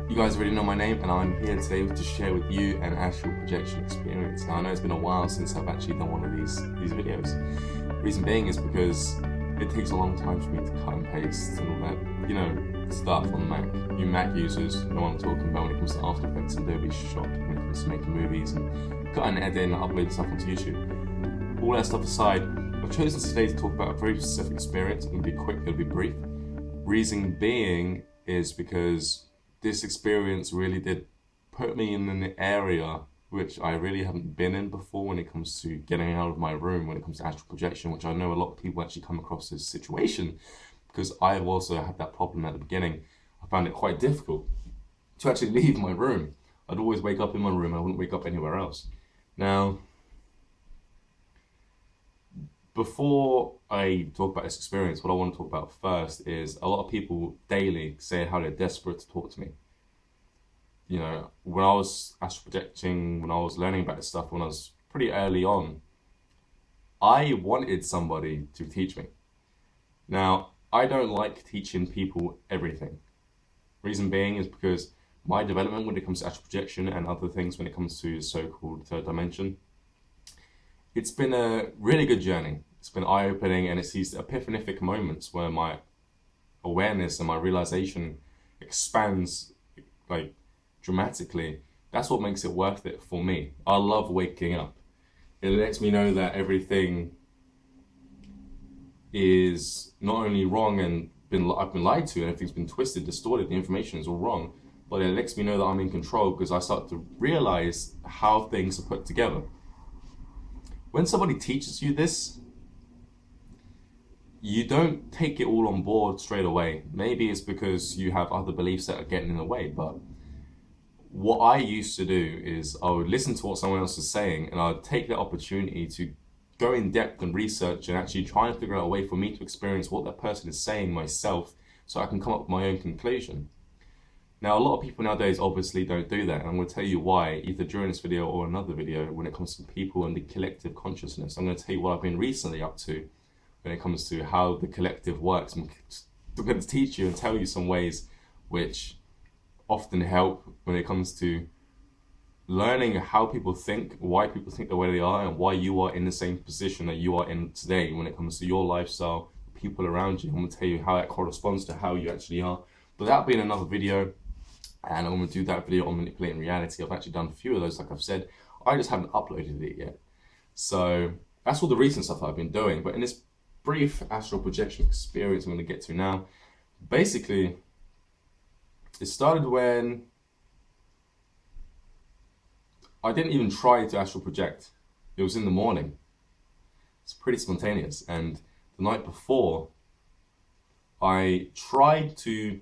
You guys already know my name, and I'm here today to share with you an astral projection experience. Now, I know it's been a while since I've actually done one of these videos. Reason being is because it takes a long time for me to cut and paste and all that, stuff on Mac. You Mac users know what I'm talking about when it comes to After Effects and Adobe Shop, when it comes to making movies and cut and edit and upload stuff onto YouTube. All that stuff aside, I've chosen today to talk about a very specific experience. It'll be quick, it'll be brief. Reason being is because this experience really did put me in an area which I really haven't been in before when it comes to getting out of my room, when it comes to astral projection, which I know a lot of people actually come across this situation because I've also had that problem at the beginning. I found it quite difficult to actually leave my room. I'd always wake up in my room, I wouldn't wake up anywhere else. Now, before I talk about this experience, what I want to talk about first is a lot of people daily say how they're desperate to talk to me. When I was astral projecting, when I was learning about this stuff, when I was pretty early on, I wanted somebody to teach me. Now, I don't like teaching people everything. Reason being is because my development when it comes to astral projection and other things when it comes to so-called third dimension, it's been a really good journey. It's been eye-opening, and it's these epiphanic moments where my awareness and my realization expands dramatically. That's what makes it worth it for me. I love waking up. It lets me know that everything is not only wrong and I've been lied to and everything's been twisted, distorted, the information is all wrong, but it lets me know that I'm in control because I start to realize how things are put together. When somebody teaches you this, you don't take it all on board straight away. Maybe it's because you have other beliefs that are getting in the way, but what I used to do is I would listen to what someone else is saying and I'd take the opportunity to go in depth and research and actually try and figure out a way for me to experience what that person is saying myself so I can come up with my own conclusion. Now, a lot of people nowadays obviously don't do that, and I'm going to tell you why, either during this video or another video, when it comes to people and the collective consciousness. I'm going to tell you what I've been recently up to when it comes to how the collective works. I'm going to teach you and tell you some ways which often help when it comes to learning how people think, why people think the way they are, and why you are in the same position that you are in today when it comes to your lifestyle, people around you. I'm going to tell you how that corresponds to how you actually are. But that'll be in another video. And I'm going to do that video on manipulating reality. I've actually done a few of those, like I've said. I just haven't uploaded it yet. So that's all the recent stuff I've been doing. But in this brief astral projection experience I'm going to get to now, basically, it started when I didn't even try to astral project. It was in the morning. It's pretty spontaneous. And the night before, I tried to...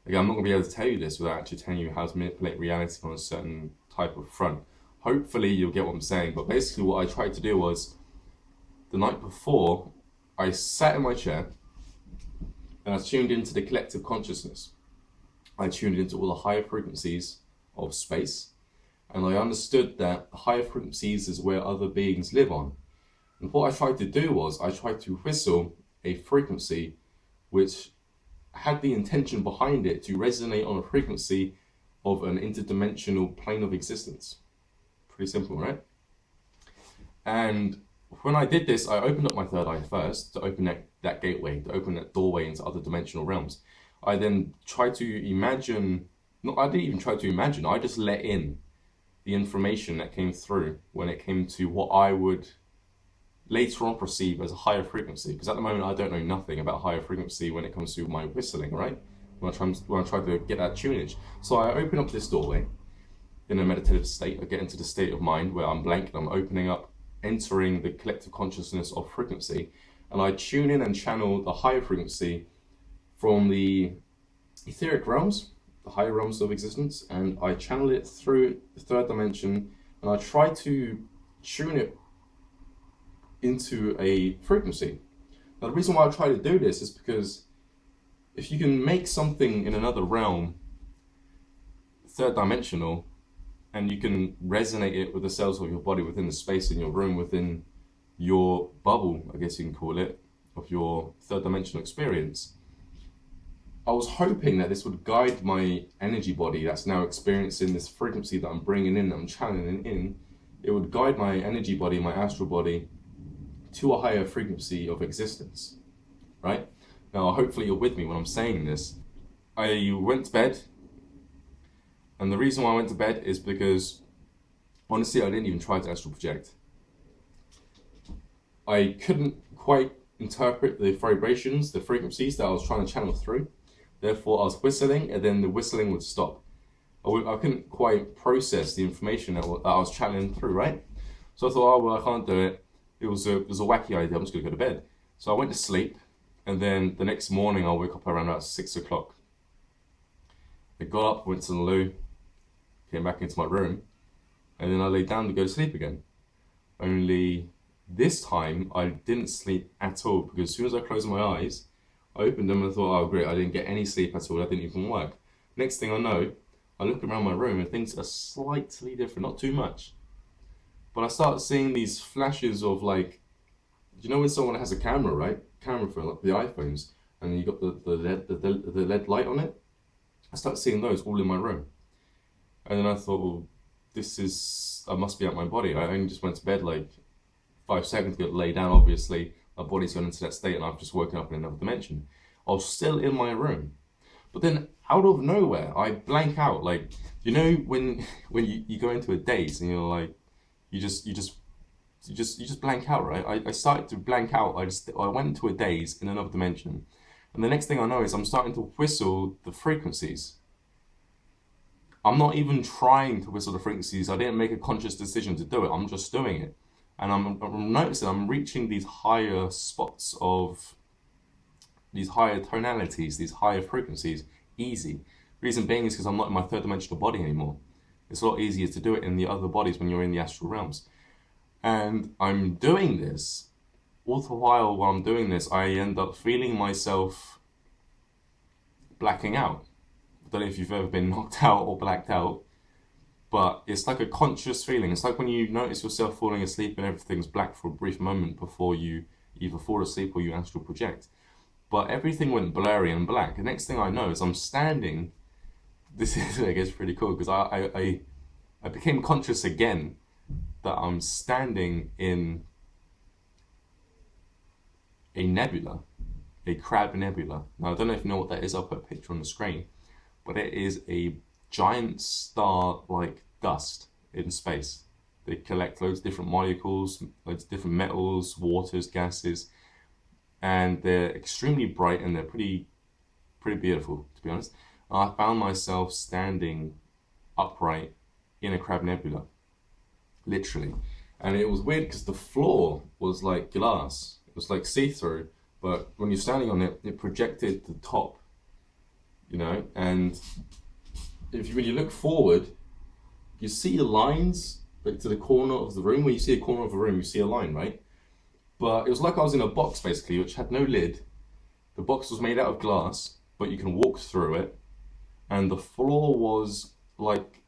Again, I'm not going to be able to tell you this without actually telling you how to manipulate reality on a certain type of front. Hopefully you'll get what I'm saying, but basically what I tried to do was, the night before, I sat in my chair and I tuned into the collective consciousness. I tuned into all the higher frequencies of space, and I understood that the higher frequencies is where other beings live on. And what I tried to do was, I tried to whistle a frequency which had the intention behind it to resonate on a frequency of an interdimensional plane of existence. Pretty simple, right? And when I did this, I opened up my third eye first to open that gateway, to open that doorway into other dimensional realms. I then tried to imagine, I didn't even try to imagine, I just let in the information that came through when it came to what I would later on perceive as a higher frequency, because at the moment I don't know nothing about higher frequency when it comes to my whistling, right? When I try to get that tunage. So I open up this doorway in a meditative state. I get into the state of mind where I'm blank and I'm opening up, entering the collective consciousness of frequency, and I tune in and channel the higher frequency from the etheric realms, the higher realms of existence, and I channel it through the third dimension, and I try to tune it into a frequency. Now, the reason why I try to do this is because if you can make something in another realm third dimensional, and you can resonate it with the cells of your body within the space in your room, within your bubble, I guess you can call it, of your third dimensional experience, I was hoping that this would guide my energy body that's now experiencing this frequency that I'm bringing in, that I'm channeling in. It would guide my energy body, my astral body, to a higher frequency of existence, right? Now, hopefully you're with me when I'm saying this. I went to bed, and the reason why I went to bed is because, honestly, I didn't even try to astral project. I couldn't quite interpret the vibrations, the frequencies that I was trying to channel through. Therefore, I was whistling, and then the whistling would stop. I couldn't quite process the information that I was channeling through, right? So I thought, oh, well, I can't do it. It was a wacky idea. I'm just going to go to bed. So I went to sleep, and then the next morning, I woke up around about 6 o'clock. I got up, went to the loo, came back into my room, and then I lay down to go to sleep again. Only this time, I didn't sleep at all, because as soon as I closed my eyes, I opened them and thought, oh great, I didn't get any sleep at all, that didn't even work. Next thing I know, I look around my room and things are slightly different, not too much. But I start seeing these flashes of like, you know when someone has a camera, right? Camera phone, like the iPhones, and you got the LED light on it? I start seeing those all in my room. And then I thought, well, I must be out my body. I only just went to bed like 5 seconds ago to lay down, obviously. My body's gone into that state and I've just woken up in another dimension. I was still in my room. But then out of nowhere, I blank out. Like, you know when you go into a daze and you're like, you just blank out, right? I started to blank out. I went into a daze in another dimension. And the next thing I know is I'm starting to whistle the frequencies. I'm not even trying to whistle the frequencies. I didn't make a conscious decision to do it. I'm just doing it. And I'm noticing I'm reaching these higher spots of these higher tonalities, these higher frequencies, easy. Reason being is because I'm not in my third dimensional body anymore. It's a lot easier to do it in the other bodies when you're in the astral realms. And I'm doing this. All the while I'm doing this, I end up feeling myself blacking out. I don't know if you've ever been knocked out or blacked out, but it's like a conscious feeling. It's like when you notice yourself falling asleep and everything's black for a brief moment before you either fall asleep or you astral project. But everything went blurry and black. The next thing I know is I'm standing. This is, I guess, pretty cool because I became conscious again that I'm standing in a nebula, a crab nebula. Now, I don't know if you know what that is. I'll put a picture on the screen. But it is a giant star-like dust in space. They collect loads of different molecules, loads of different metals, waters, gases, and they're extremely bright and they're pretty beautiful, to be honest. I found myself standing upright in a crab nebula, literally. And it was weird because the floor was like glass. It was like see-through, but when you're standing on it, it projected the top, you know, and when you look forward, you see the lines like to the corner of the room. When you see a corner of a room, you see a line, right? But it was like I was in a box basically, which had no lid. The box was made out of glass, but you can walk through it, and the floor was like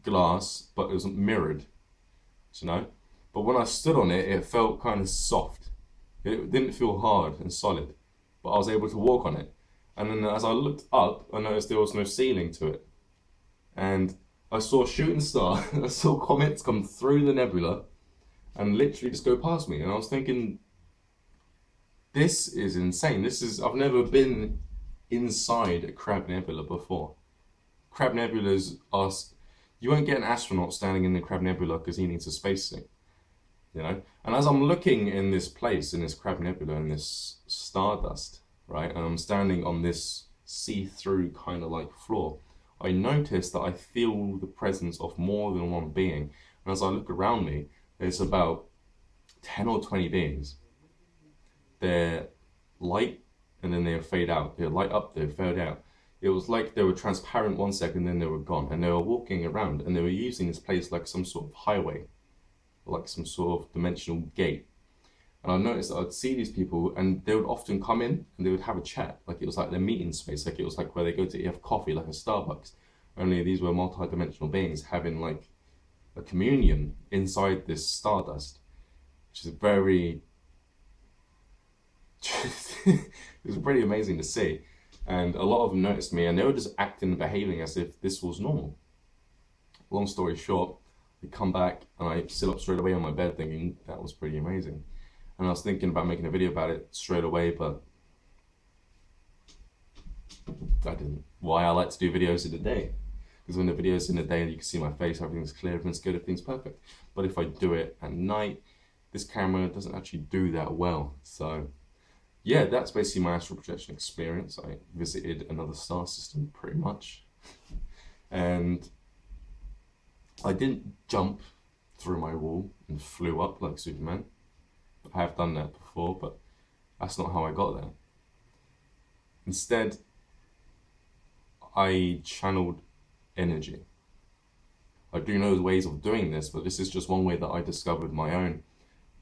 glass, but it was mirrored, you know. But when I stood on it, it felt kind of soft. It didn't feel hard and solid, but I was able to walk on it. And then as I looked up, I noticed there was no ceiling to it. And I saw a shooting star. I saw comets come through the nebula and literally just go past me. And I was thinking, this is insane. I've never been inside a crab nebula before. Crab nebulas are, you won't get an astronaut standing in the crab nebula because he needs a spacesuit, you know? And as I'm looking in this place, in this crab nebula, in this stardust, right, and I'm standing on this see-through kind of like floor, I notice that I feel the presence of more than one being. And as I look around me, there's about 10 or 20 beings. They're light and then they fade out. They light up, they fade out. It was like they were transparent 1 second, then they were gone. And they were walking around and they were using this place like some sort of highway, like some sort of dimensional gate. And I noticed that I'd see these people and they would often come in and they would have a chat. Like it was like their meeting space. Like it was like where they go to have coffee, like a Starbucks. Only these were multi-dimensional beings having like a communion inside this stardust, which is very, it was pretty amazing to see. And a lot of them noticed me, and they were just acting and behaving as if this was normal. Long story short, I come back and I sit up straight away on my bed thinking that was pretty amazing. And I was thinking about making a video about it straight away, but I didn't. Why? I like to do videos in the day. Because when the video's in the day, you can see my face, everything's clear, everything's good, everything's perfect. But if I do it at night, this camera doesn't actually do that well. So yeah, that's basically my astral projection experience. I visited another star system pretty much. And I didn't jump through my wall and flew up like Superman. I have done that before, but that's not how I got there. Instead, I channeled energy. I do know the ways of doing this, but this is just one way that I discovered my own,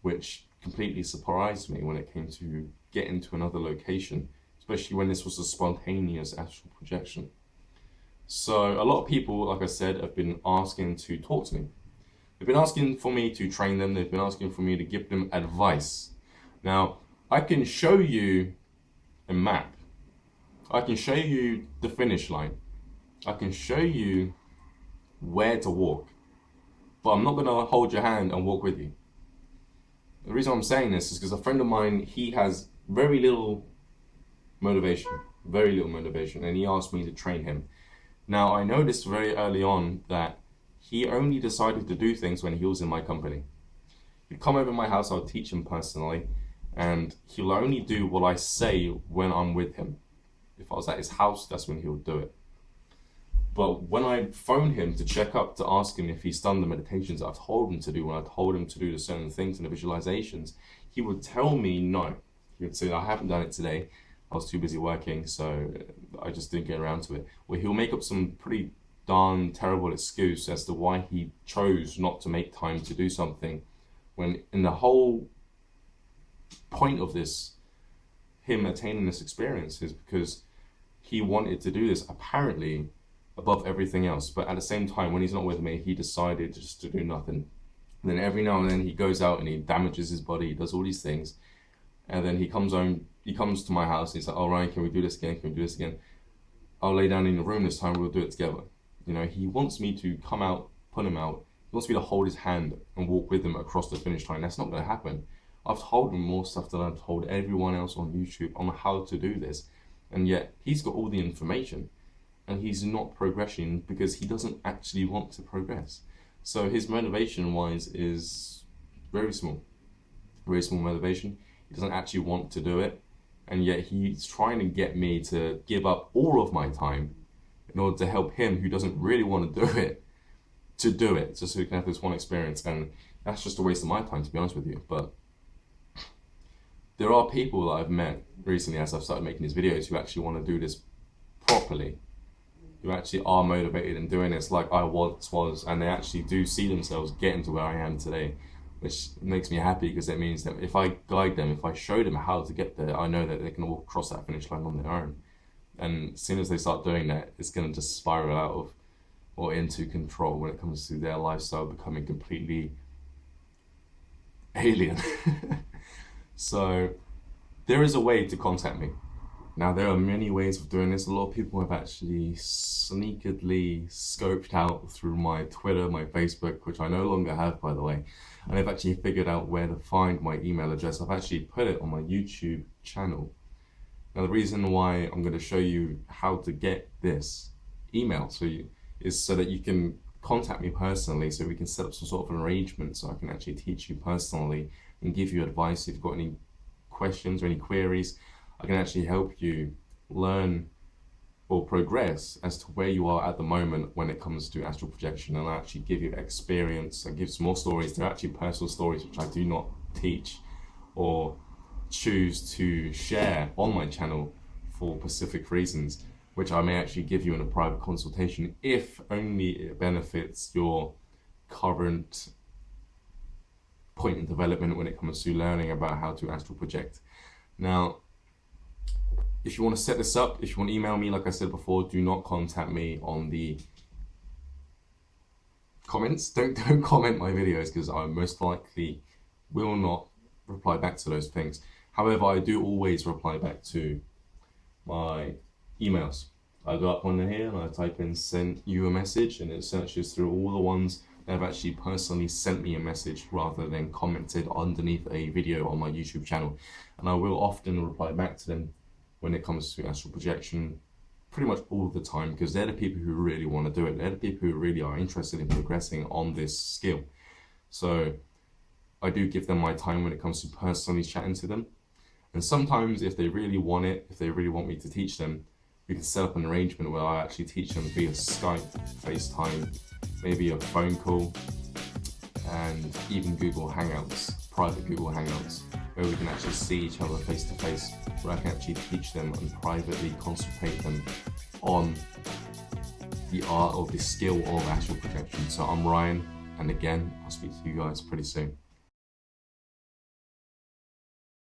which completely surprised me when it came to getting to another location, especially when this was a spontaneous astral projection. So a lot of people, like I said, have been asking to talk to me. They've been asking for me to train them. They've been asking for me to give them advice. Now, I can show you a map. I can show you the finish line. I can show you where to walk, but I'm not going to hold your hand and walk with you. The reason I'm saying this is because a friend of mine, he has very little motivation, and he asked me to train him. Now, I noticed very early on that he only decided to do things when he was in my company. He'd come over to my house, I would teach him personally, and he'll only do what I say when I'm with him. If I was at his house, that's when he would do it. But when I phoned him to check up, to ask him if he's done the meditations I've told him to do, when I told him to do the certain things and the visualizations, he would tell me no. He would say, I haven't done it today. I was too busy working, so I just didn't get around to it. Or he'll make up some pretty darn terrible excuse as to why he chose not to make time to do something, when in the whole point of this, him attaining this experience, is because he wanted to do this apparently above everything else. But at the same time, when he's not with me, he decided just to do nothing. And then every now and then he goes out and he damages his body, he does all these things, and then he comes home, he comes to my house and he's like, all right, can we do this again? Can we do this again? I'll lay down in the room this time, we'll do it together. You know, he wants me to come out, put him out. He wants me to hold his hand and walk with him across the finish line. That's not going to happen. I've told him more stuff than I've told everyone else on YouTube on how to do this. And yet he's got all the information and he's not progressing because he doesn't actually want to progress. So his motivation wise is very small motivation. He doesn't actually want to do it. And yet he's trying to get me to give up all of my time in order to help him, who doesn't really want to do it, just so he can have this one experience. And that's just a waste of my time, to be honest with you. But there are people that I've met recently as I've started making these videos who actually want to do this properly, who actually are motivated in doing this like I once was, and they actually do see themselves getting to where I am today, which makes me happy, because it means that if I guide them, if I show them how to get there, I know that they can walk across that finish line on their own. And as soon as they start doing that, it's going to just spiral out of or into control when it comes to their lifestyle becoming completely alien. So there is a way to contact me. Now, there are many ways of doing this. A lot of people have actually sneakily scoped out through my Twitter, my Facebook, which I no longer have, by the way, and they've actually figured out where to find my email address. I've actually put it on my YouTube channel. Now, the reason why I'm going to show you how to get this email is so that you can contact me personally, so we can set up some sort of an arrangement so I can actually teach you personally and give you advice if you've got any questions or any queries. I can actually help you learn or progress as to where you are at the moment when it comes to astral projection, and I actually give you experience. I give some more stories. They're actually personal stories which I do not teach or choose to share on my channel for specific reasons, which I may actually give you in a private consultation if only it benefits your current point in development when it comes to learning about how to astral project. Now, if you want to set this up, if you want to email me, like I said before, do not contact me on the comments. Don't comment my videos, because I most likely will not reply back to those things. However, I do always reply back to my emails. I go up on here and I type in send you a message, and it searches through all the ones that have actually personally sent me a message rather than commented underneath a video on my YouTube channel. And I will often reply back to them when it comes to astral projection, pretty much all the time, because they're the people who really want to do it. They're the people who really are interested in progressing on this skill. So I do give them my time when it comes to personally chatting to them. And sometimes if they really want it, if they really want me to teach them, we can set up an arrangement where I actually teach them via Skype, FaceTime, maybe a phone call, and even Google Hangouts, private Google Hangouts, where we can actually see each other face to face, where I can actually teach them and privately consultate them on the art or the skill of astral projection. So I'm Ryan, and again, I'll speak to you guys pretty soon.